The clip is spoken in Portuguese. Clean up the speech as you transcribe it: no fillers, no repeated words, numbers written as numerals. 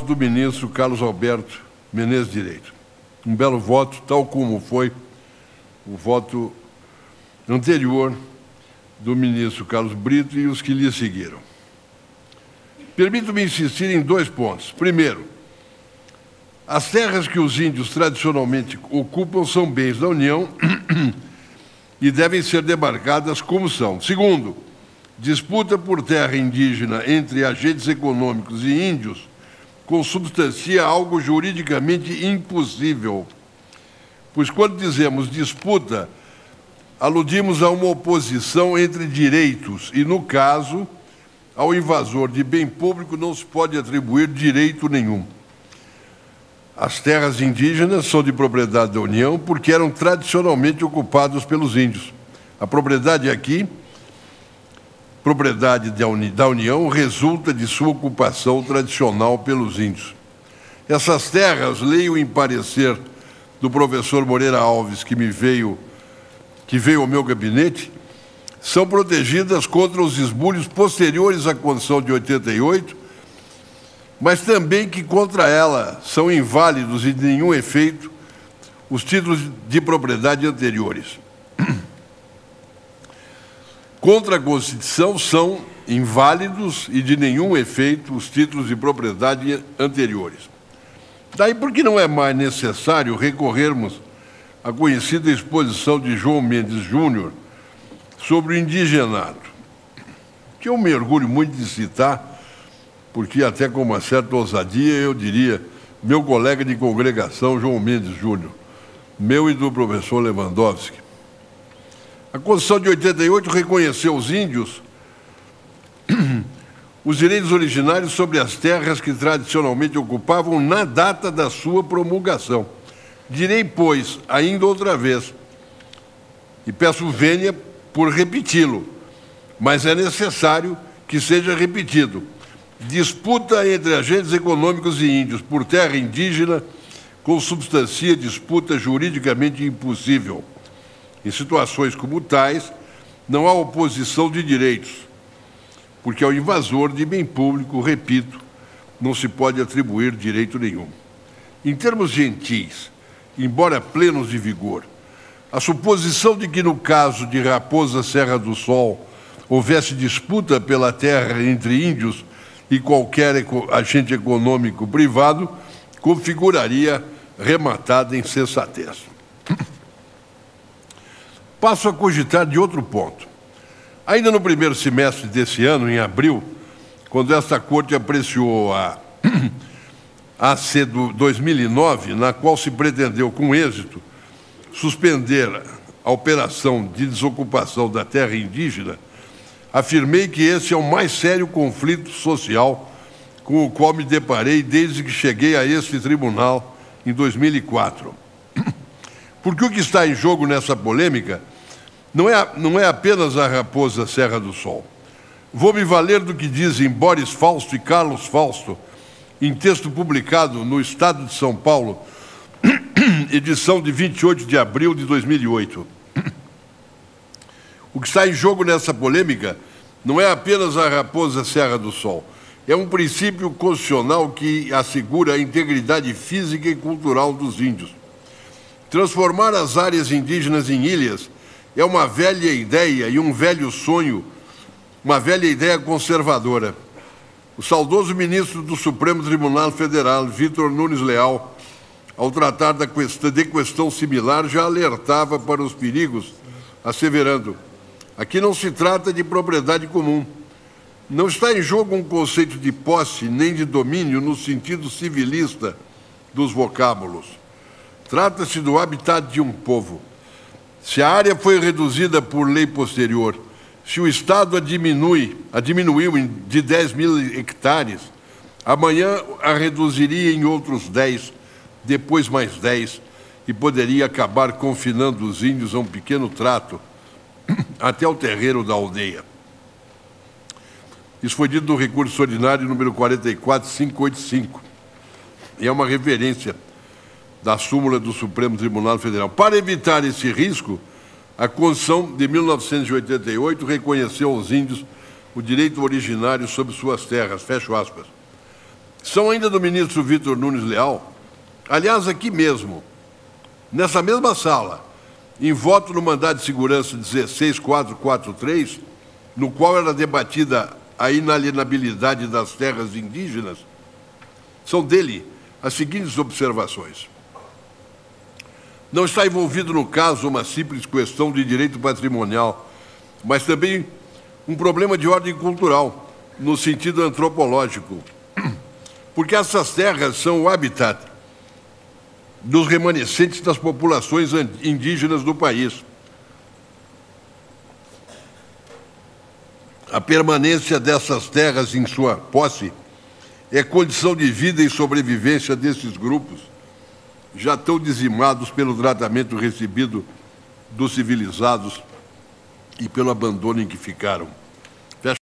voto do ministro Carlos Alberto Menezes Direito. Um belo voto, tal como foi o voto anterior do ministro Carlos Brito e os que lhe seguiram. Permito-me insistir em 2 pontos. Primeiro, as terras que os índios tradicionalmente ocupam são bens da União e devem ser demarcadas como são. Segundo, disputa por terra indígena entre agentes econômicos e índios consubstancia algo juridicamente impossível, pois quando dizemos disputa, aludimos a uma oposição entre direitos e, no caso, ao invasor de bem público não se pode atribuir direito nenhum. As terras indígenas são de propriedade da União porque eram tradicionalmente ocupadas pelos índios. A propriedade aqui, propriedade da União, resulta de sua ocupação tradicional pelos índios. Essas terras, leio em parecer do professor Moreira Alves, que veio ao meu gabinete, são protegidas contra os esbulhos posteriores à Constituição de 88, mas também que contra ela são inválidos e de nenhum efeito os títulos de propriedade anteriores. Contra a Constituição são inválidos e de nenhum efeito os títulos de propriedade anteriores. Daí porque não é mais necessário recorrermos à conhecida exposição de João Mendes Júnior sobre o indigenato, que eu me orgulho muito de citar, porque até com uma certa ousadia eu diria, meu colega de congregação, João Mendes Júnior, meu e do professor Lewandowski. A Constituição de 88 reconheceu aos índios os direitos originários sobre as terras que tradicionalmente ocupavam na data da sua promulgação. Direi, pois, ainda outra vez, e peço vênia por repeti-lo, mas é necessário que seja repetido. Disputa entre agentes econômicos e índios por terra indígena consubstancia disputa juridicamente impossível. Em situações como tais, não há oposição de direitos, porque ao invasor de bem público, repito, não se pode atribuir direito nenhum. Em termos gentis, embora plenos de vigor, a suposição de que, no caso de Raposa Serra do Sol, houvesse disputa pela terra entre índios e qualquer agente econômico privado, configuraria rematada insensatez. Passo a cogitar de outro ponto. Ainda no primeiro semestre desse ano, em abril, quando esta Corte apreciou a AC 2009, na qual se pretendeu, com êxito, suspender a operação de desocupação da terra indígena, afirmei que esse é o mais sério conflito social com o qual me deparei desde que cheguei a este tribunal em 2004. Porque o que está em jogo nessa polêmica não é apenas a Raposa Serra do Sol. Vou me valer do que dizem Boris Fausto e Carlos Fausto, em texto publicado no Estado de São Paulo, edição de 28 de abril de 2008. O que está em jogo nessa polêmica não é apenas a Raposa Serra do Sol. É um princípio constitucional que assegura a integridade física e cultural dos índios. Transformar as áreas indígenas em ilhas é uma velha ideia e um velho sonho, uma velha ideia conservadora. O saudoso ministro do Supremo Tribunal Federal, Vitor Nunes Leal, ao tratar de questão similar, já alertava para os perigos, asseverando: aqui não se trata de propriedade comum. Não está em jogo um conceito de posse nem de domínio no sentido civilista dos vocábulos. Trata-se do habitat de um povo. Se a área foi reduzida por lei posterior, se o Estado a diminuiu de 10 mil hectares, amanhã a reduziria em outros 10, depois mais 10, e poderia acabar confinando os índios a um pequeno trato, até o terreiro da aldeia. Isso foi dito no recurso ordinário número 44585, e é uma referência da súmula do Supremo Tribunal Federal. Para evitar esse risco, a Constituição de 1988 reconheceu aos índios o direito originário sobre suas terras, fecho aspas. São ainda do ministro Vitor Nunes Leal, aliás, aqui mesmo, nessa mesma sala, em voto no mandado de segurança 16443, no qual era debatida a inalienabilidade das terras indígenas, são dele as seguintes observações. Não está envolvido no caso uma simples questão de direito patrimonial, mas também um problema de ordem cultural, no sentido antropológico, porque essas terras são o habitat dos remanescentes das populações indígenas do país. A permanência dessas terras em sua posse é condição de vida e sobrevivência desses grupos, já tão dizimados pelo tratamento recebido dos civilizados e pelo abandono em que ficaram.